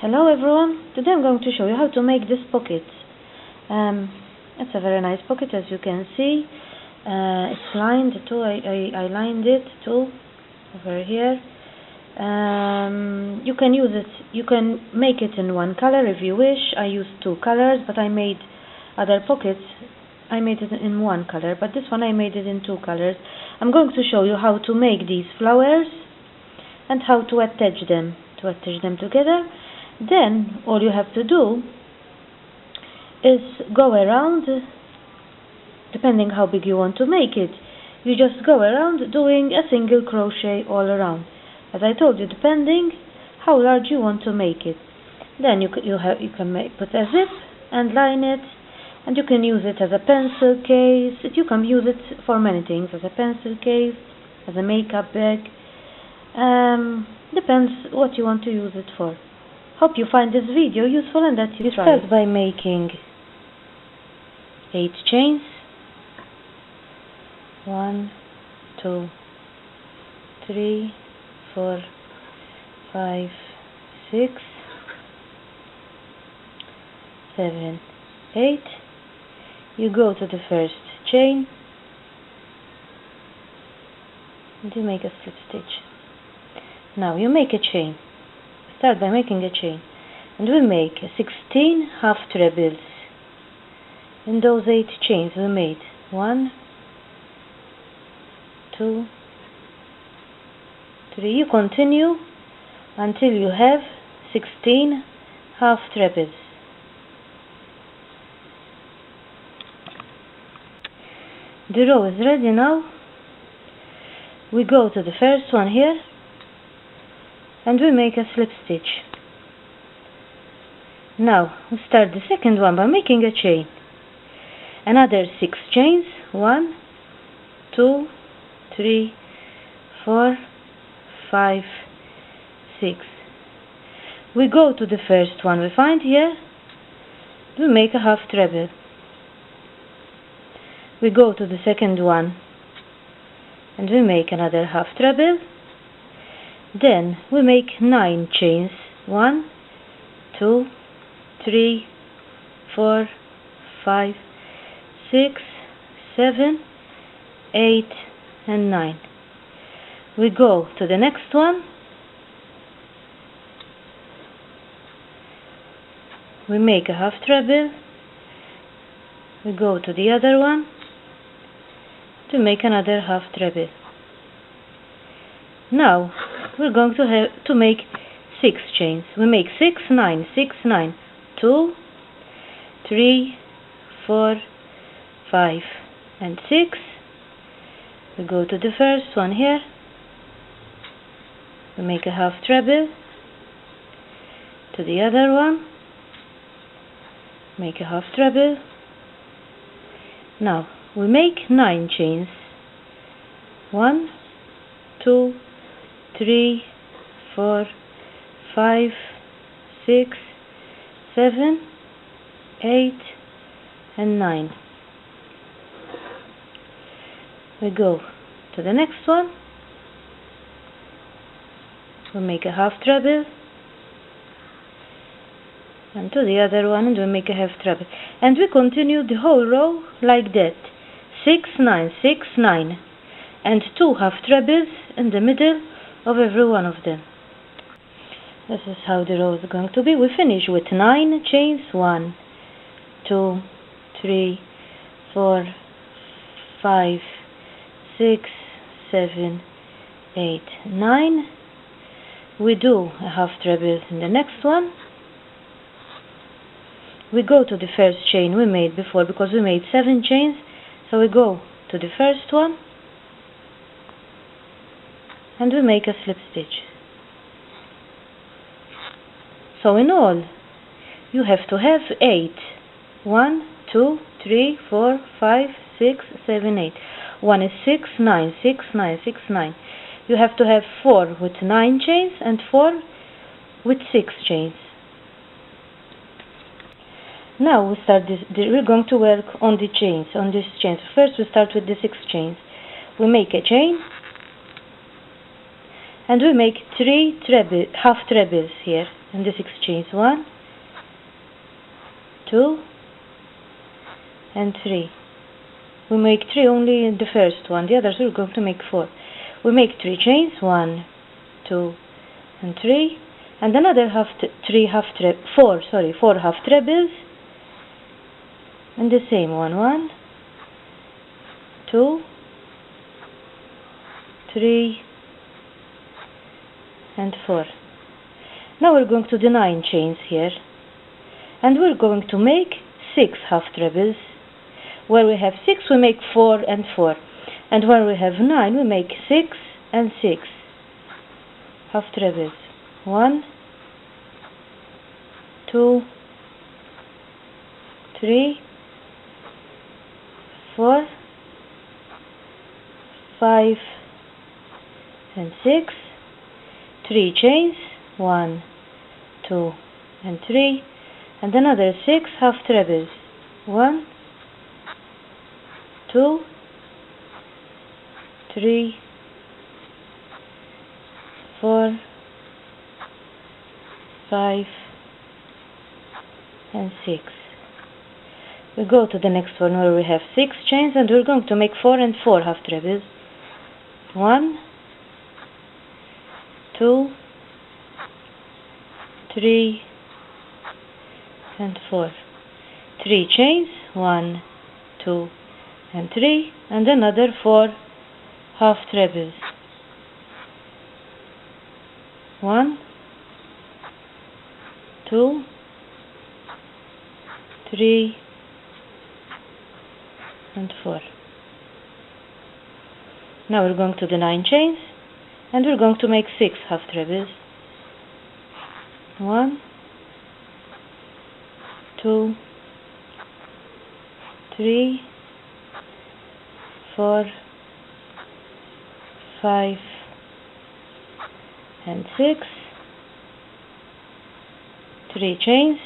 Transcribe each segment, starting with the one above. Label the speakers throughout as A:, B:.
A: Hello everyone, today I'm going to show you how to make this pocket. It's a very nice pocket, as you can see. It's lined too, I lined it too, over here. You can use it, you can make it in one color if you wish. I used two colors, but I made other pockets. I made it in one color, but this one I made it in two colors. I'm going to show you how to make these flowers and how to attach them together. Then all you have to do is go around, depending how big you want to make it. You just go around doing a single crochet all around, as I told you, depending how large you want to make it. Then you can put a zip and line it, and you can use it as a pencil case. You can use it for many things, as a pencil case, as a makeup bag. Depends what you want to use it for. Hope you find this video useful and that you try it. Start by making 8 chains. 1, 2, 3, 4, 5, 6, 7, 8. You go to the first chain and you make a slip stitch. Now you make a chain. Start by making a chain, and we make 16 half trebles. In those 8 chains we made 1, 2, 3. You continue until you have 16 half trebles. The row is ready now. We go to the first one here and we make a slip stitch. Now we start the second one by making a chain. Another 6 chains. 1, 2, 3, 4, 5, 6. We go to the first one we find here. We make a half treble. We go to the second one and we make another half treble. Then we make 9 chains. 1, 2, 3, 4, 5, 6, 7, 8, and 9. We go to the next one. We make a half treble. We go to the other one to make another half treble. Now we're going to make 6 chains. We make 6, 9, 6, 9, 2, 3, 4, 5, and 6. We go to the first one here. We make a half treble. To the other one, make a half treble. Now we make 9 chains. 1, 2, 3, 4, 5, 6, 7, 8, and 9. We go to the next one. We make a half treble, and to the other one, and we make a half treble, and we continue the whole row like that. 6, 9, 6, 9, and 2 half trebles in the middle of every one of them. This is how the row is going to be. We finish with 9 chains. 1, 2, 3, 4, 5, 6, 7, 8, 9. We do a half treble in the next one. We go to the first chain we made before, because we made 7 chains. So we go to the first one and we make a slip stitch. So in all you have to have 8. 1, 2, 3, 4, 5, 6, 7, 8. 1 is 6, 9, 6, 9, 6, 9. You have to have 4 with 9 chains and 4 with 6 chains. Now we start we're going to work on the chains, on these chains. First we start with the 6 chains. We make a chain and we make 3 half trebles here and the 6 chains, 1, 2 and 3. We make 3 only in the first one, the others we're going to make 4. We make 3 chains, 1, 2 and 3, and another 4 half trebles and the same one, 1, 2, 3 and 4. Now we're going to do 9 chains here, and we're going to make 6 half trebles. Where we have 6 we make 4 and 4, and where we have 9 we make 6 and 6 half trebles. 1, 2, 3, 4, 5 and 6, 3 chains, 1, 2 and 3, and another 6 half trebles. 1, 2, 3, 4, 5 and 6. We go to the next one where we have 6 chains, and we're going to make 4 and 4 half trebles. 1, 2, 3 and 4. 3 chains, 1, 2 and 3, and another 4 half trebles. 1, 2, 3 and 4. Now we're going to the 9 chains, and we're going to make 6 half trebles. 1, 2, 3, 4, 5 and 6. 3 chains,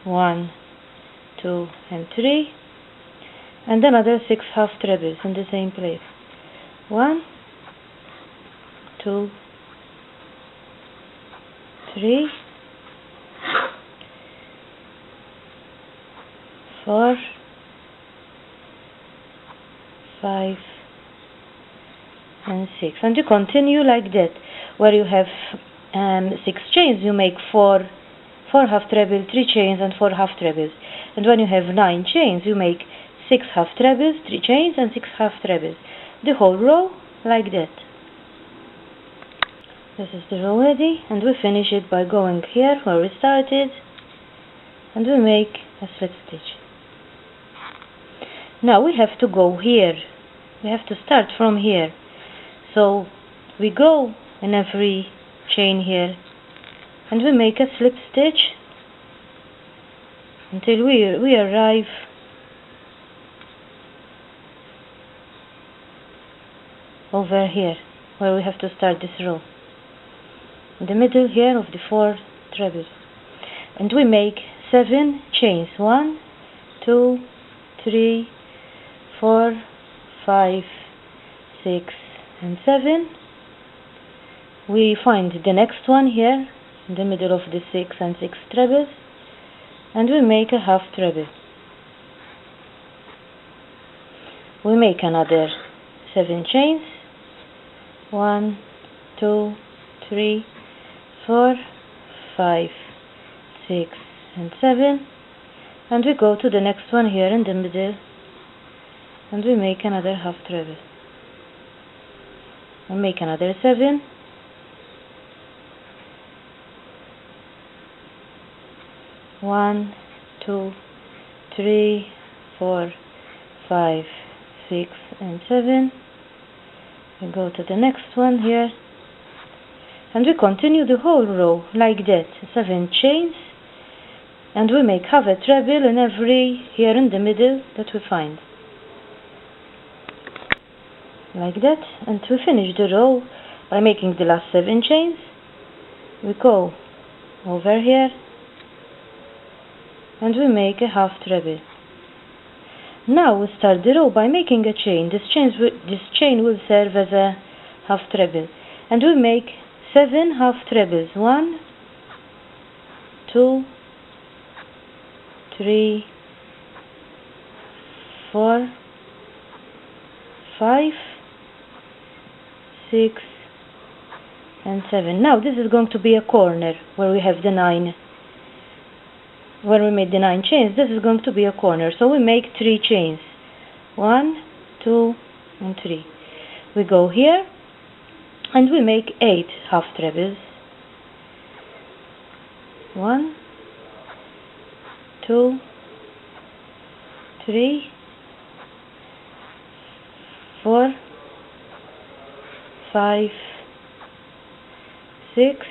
A: 1, 2 and 3, and another 6 half trebles in the same place. 1, 2, 3, 4, 5 and 6, and you continue like that. Where you have 6 chains you make 4 half trebles, 3 chains and 4 half trebles, and when you have 9 chains you make 6 half trebles, 3 chains and 6 half trebles, the whole row like that. This is the row ready, and we finish it by going here where we started, and we make a slip stitch. Now we have to go here, we have to start from here, so we go in every chain here and we make a slip stitch until we arrive over here where we have to start this row, in the middle here of the 4 trebles, and we make 7 chains, 1, 2, 3, 4, 5, 6 and 7. We find the next one here in the middle of the 6 and 6 trebles, and we make a half treble. We make another 7 chains, 1, 2, 3, 4, 5, 6 and 7, and we go to the next one here in the middle, and we make another half treble. We make another 7, 1, 2, 3, 4, 5, 6 and 7. We go to the next one here, and we continue the whole row like that, 7 chains, and we make half a treble in every here in the middle that we find, like that. And we finish the row by making the last 7 chains. We go over here and we make a half treble. Now we start the row by making a chain. This chain will serve as a half treble, and we make 7 half trebles. 1, 2, 3, 4, 5, 6, and 7. Now this is going to be a corner where we have the 9. Where we made the 9 chains, this is going to be a corner. So we make 3 chains. 1, 2, and 3. We go here and we make 8 half trebles. 1, 2, 3, 4, 5, 6,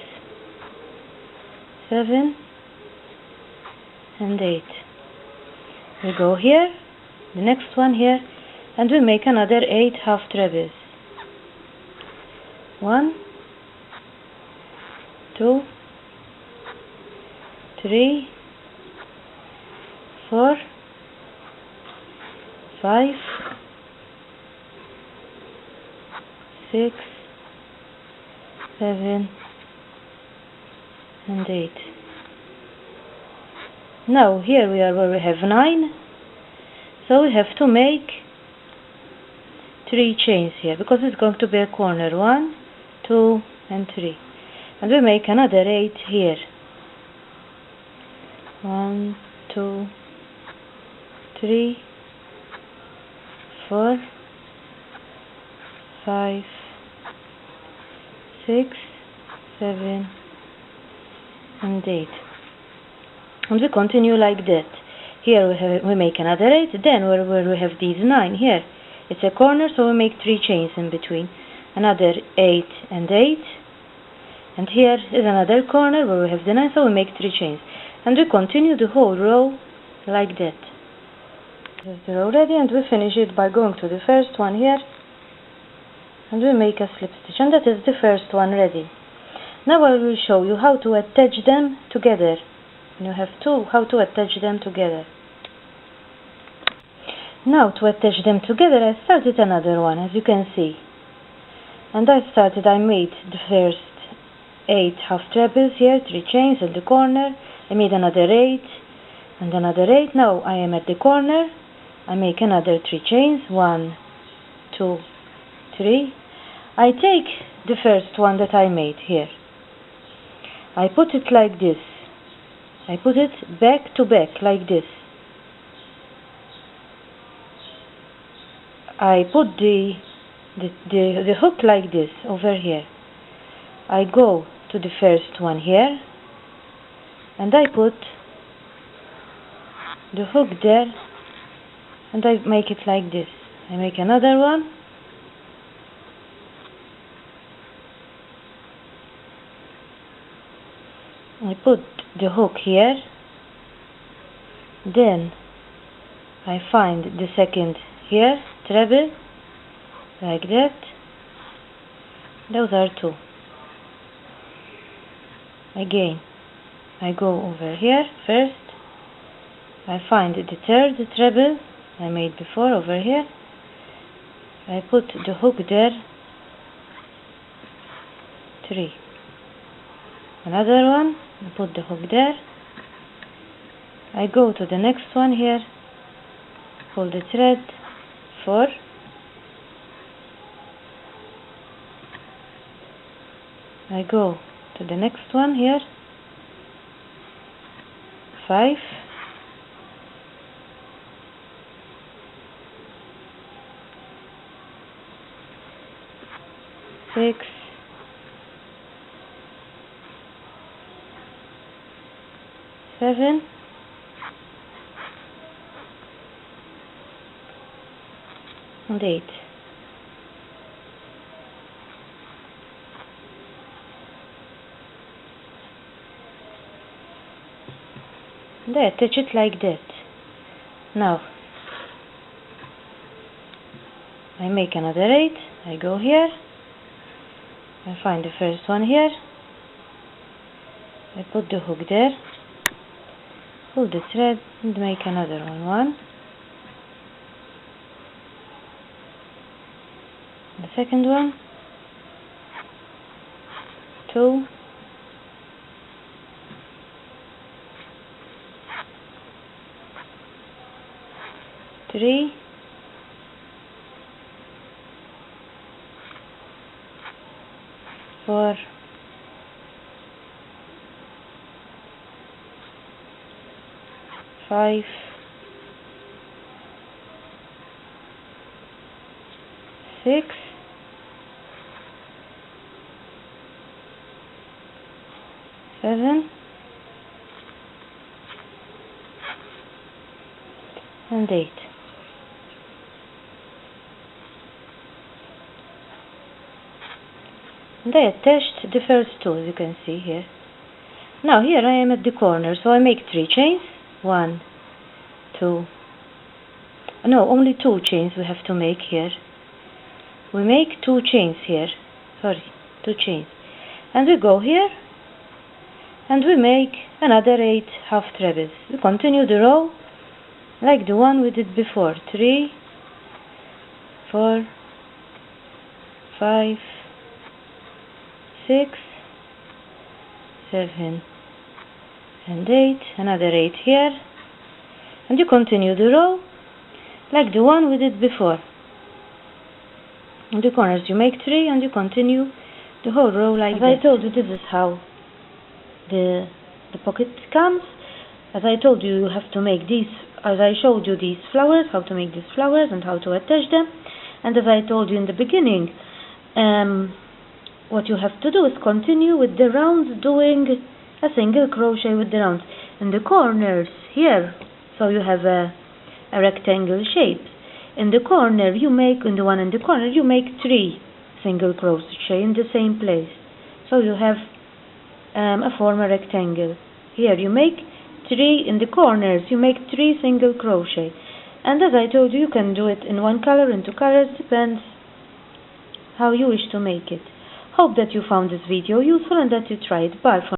A: 7, and 8. We go here, the next one here, and we make another 8 half trebles. 1, 2, 3, 4, 5, 6, 7, and 8. Now here we are where we have 9, so we have to make 3 chains here because it's going to be a corner. 1, 2, and 3, and we make another 8 here. 1, 2, 3, 4, 5, 6, 7, and 8. And we continue like that. Here we make another 8. Then where we have these 9 here, it's a corner, so we make 3 chains in between. Another 8 and 8. And here is another corner where we have the 9, so we make 3 chains. And we continue the whole row like that. That's the row ready, and we finish it by going to the first one here, and we make a slip stitch, and that is the first one ready. Now I will show you how to attach them together. You have how to attach them together. Now to attach them together, I started another one, as you can see. And I made the first 8 half trebles here, 3 chains at the corner. I made another 8 and another 8. Now I am at the corner. I make another 3 chains. 1, 2, 3. I take the first one that I made here. I put it like this. I put it back to back like this. I put the hook like this over here. I go to the first one here, and I put the hook there, and I make it like this. I make another one. I put the hook here, then I find the second here, treble, like that. Those are 2. Again, I go over here first, I find the third treble I made before over here, I put the hook there, 3. Another one, I put the hook there, I go to the next one here, pull the thread, 4, I go to the next one here, 5, 6, 7, and 8. And I attach it like that. Now I make another 8. I go here, I find the first one here, I put the hook there, pull the thread, and make another one. 1, the second one, 2, 3, 4, 5, 6, 7, and 8. And I attached the first two, as you can see here. Now here I am at the corner, so I make 3 chains. 1, 2, no, only 2 chains we have to make here. We make 2 chains here, 2 chains, and we go here and we make another 8 half trebles. We continue the row like the one we did before. 3, 4, 5, 6, 7, and 8, another 8 here, and you continue the row like the one we did before. In the corners you make 3 and you continue the whole row like that. As I told you, this is how the pocket comes. As I told you, you have to make these, as I showed you these flowers, how to make these flowers and how to attach them. And as I told you in the beginning, what you have to do is continue with the rounds, doing a single crochet with the rounds in the corners here, so you have a rectangle shape. In the corner you make, in the one in the corner you make 3 single crochet in the same place, so you have form a rectangle. Here you make 3 in the corners, you make 3 single crochet, and as I told you, you can do it in 1 color, in 2 colors, depends how you wish to make it. Hope that you found this video useful and that you try it. Bye for